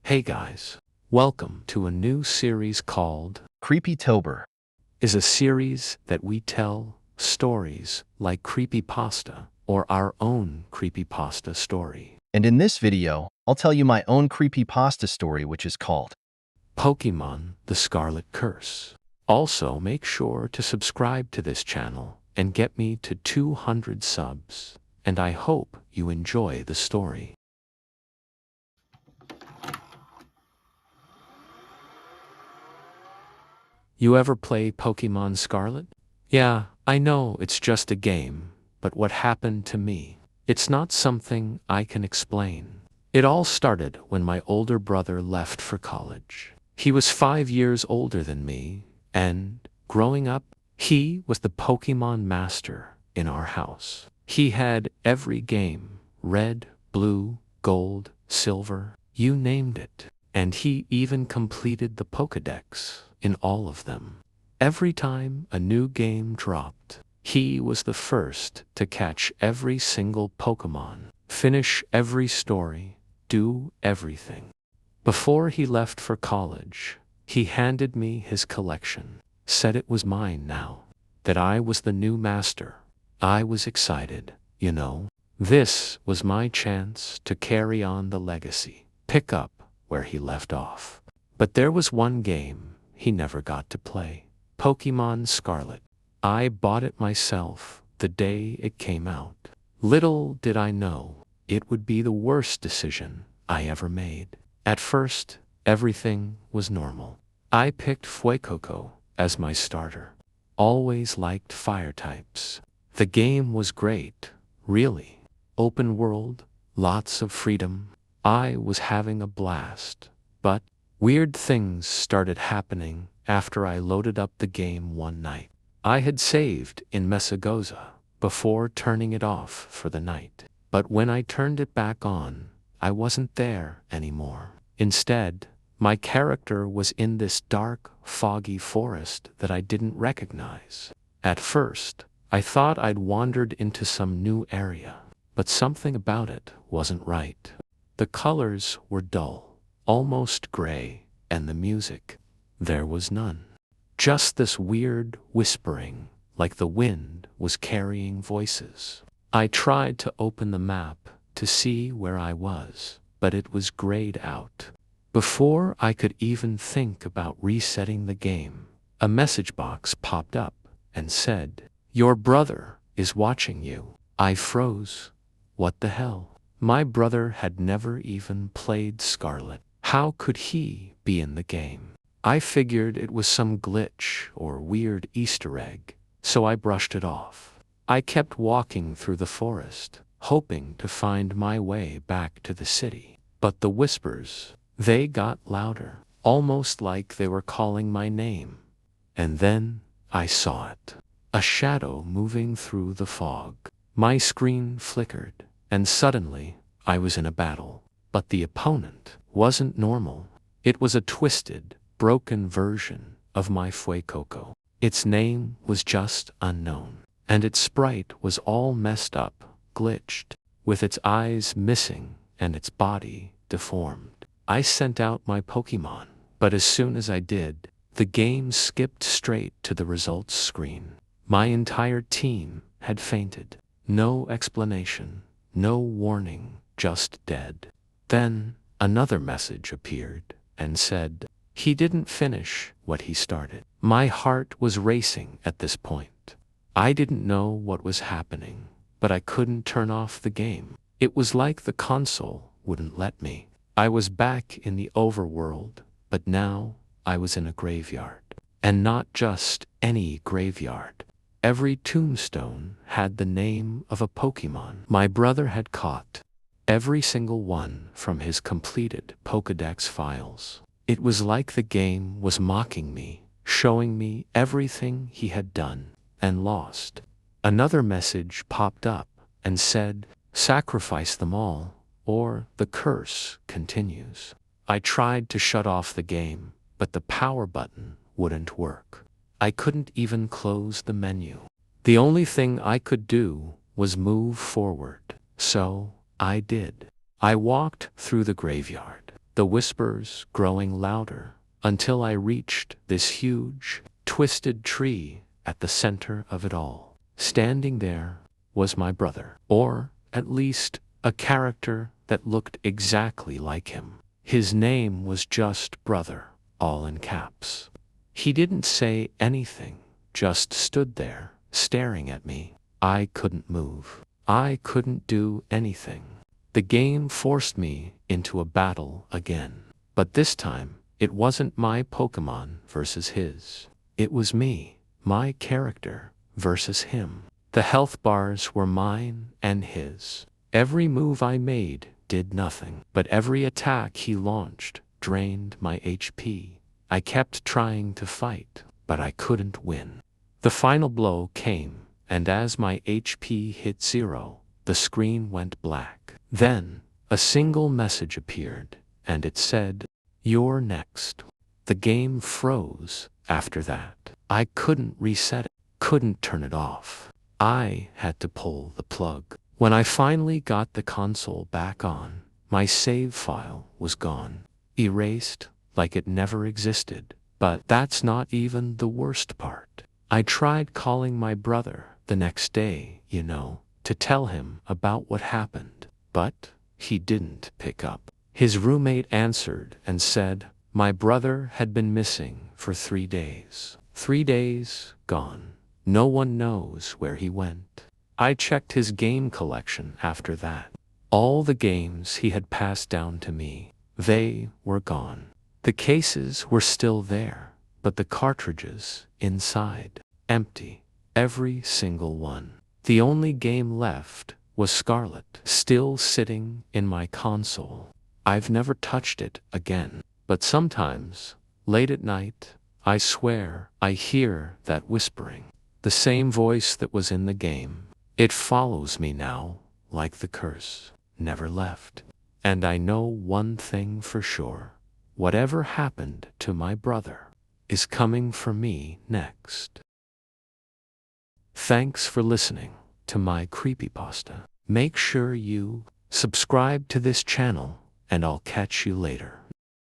Hey guys, welcome to a new series called CreepyTober is a series that we tell stories like Creepypasta or our own Creepypasta story. and in this video, I'll tell you my own creepypasta story which is called Pokemon the Scarlet Curse. Also, make sure to subscribe to this channel and get me to 200 subs, and I hope you enjoy the story. You ever play Pokemon Scarlet? Yeah, I know it's just a game, but what happened to me? It's not something I can explain. It all started when my older brother left for college. He was 5 years older than me, and, growing up, he was the Pokemon master in our house. He had every game, red, blue, gold, silver, you named it. And he even completed the Pokédex in all of them. Every time a new game dropped, he was the first to catch every single Pokemon, finish every story, do everything. Before he left for college, he handed me his collection, said it was mine now, that I was the new master. I was excited, you know. This was my chance to carry on the legacy, pick up where he left off. But there was one game he never got to play. Pokemon Scarlet. I bought it myself the day it came out. Little did I know it would be the worst decision I ever made. At first, everything was normal. I picked Fuecoco as my starter. Always liked fire types. The game was great, really. Open world, lots of freedom. I was having a blast, but weird things started happening after I loaded up the game one night. I had saved in Mesagoza before turning it off for the night, but when I turned it back on, I wasn't there anymore. Instead, my character was in this dark, foggy forest that I didn't recognize. At first, I thought I'd wandered into some new area, but something about it wasn't right. The colors were dull, almost gray, and the music, there was none. Just this weird whispering, like the wind was carrying voices. I tried to open the map to see where I was, but it was grayed out. Before I could even think about resetting the game, a message box popped up and said, "Your brother is watching you." I froze. What the hell? My brother had never even played Scarlet. How could he be in the game? I figured it was some glitch or weird Easter egg, so I brushed it off. I kept walking through the forest, hoping to find my way back to the city. But the whispers, they got louder, almost like they were calling my name. And then I saw it. A shadow moving through the fog. My screen flickered, and suddenly, I was in a battle. But the opponent wasn't normal. It was a twisted, broken version of my Fuecoco. Its name was just unknown, and its sprite was all messed up, glitched, with its eyes missing and its body deformed. I sent out my Pokemon, but as soon as I did, the game skipped straight to the results screen. My entire team had fainted. No explanation. No warning, just dead. Then, another message appeared and said, he didn't finish what he started. My heart was racing at this point. I didn't know what was happening, but I couldn't turn off the game. It was like the console wouldn't let me. I was back in the overworld, but now I was in a graveyard. And not just any graveyard. Every tombstone had the name of a Pokemon my brother had caught. Every single one from his completed Pokédex files. It was like the game was mocking me, showing me everything he had done and lost. Another message popped up and said, sacrifice them all, or the curse continues. I tried to shut off the game, but the power button wouldn't work. I couldn't even close the menu. The only thing I could do was move forward, so I did. I walked through the graveyard, the whispers growing louder, until I reached this huge, twisted tree at the center of it all. Standing there was my brother, or at least a character that looked exactly like him. His name was just Brother, all in caps. He didn't say anything, just stood there, staring at me. I couldn't move. I couldn't do anything. The game forced me into a battle again. But this time, it wasn't my Pokemon versus his. It was me, my character, versus him. The health bars were mine and his. Every move I made did nothing, but every attack he launched drained my HP. I kept trying to fight, but I couldn't win. The final blow came, and as my HP hit 0, the screen went black. Then, a single message appeared, and it said, "You're next." The game froze after that. I couldn't reset it, couldn't turn it off. I had to pull the plug. When I finally got the console back on, my save file was gone, erased like it never existed. But that's not even the worst part. I tried calling my brother the next day, to tell him about what happened, but he didn't pick up. His roommate answered and said my brother had been missing for 3 days. 3 days gone. No one knows where he went. I checked his game collection after that. All the games he had passed down to me, they were gone. The cases were still there, but the cartridges inside, empty. Every single one. The only game left was Scarlet, still sitting in my console. I've never touched it again, but sometimes, late at night, I swear I hear that whispering. The same voice that was in the game. It follows me now, like the curse, never left. And I know one thing for sure. Whatever happened to my brother is coming for me next. Thanks for listening to my creepypasta. Make sure you subscribe to this channel, and I'll catch you later.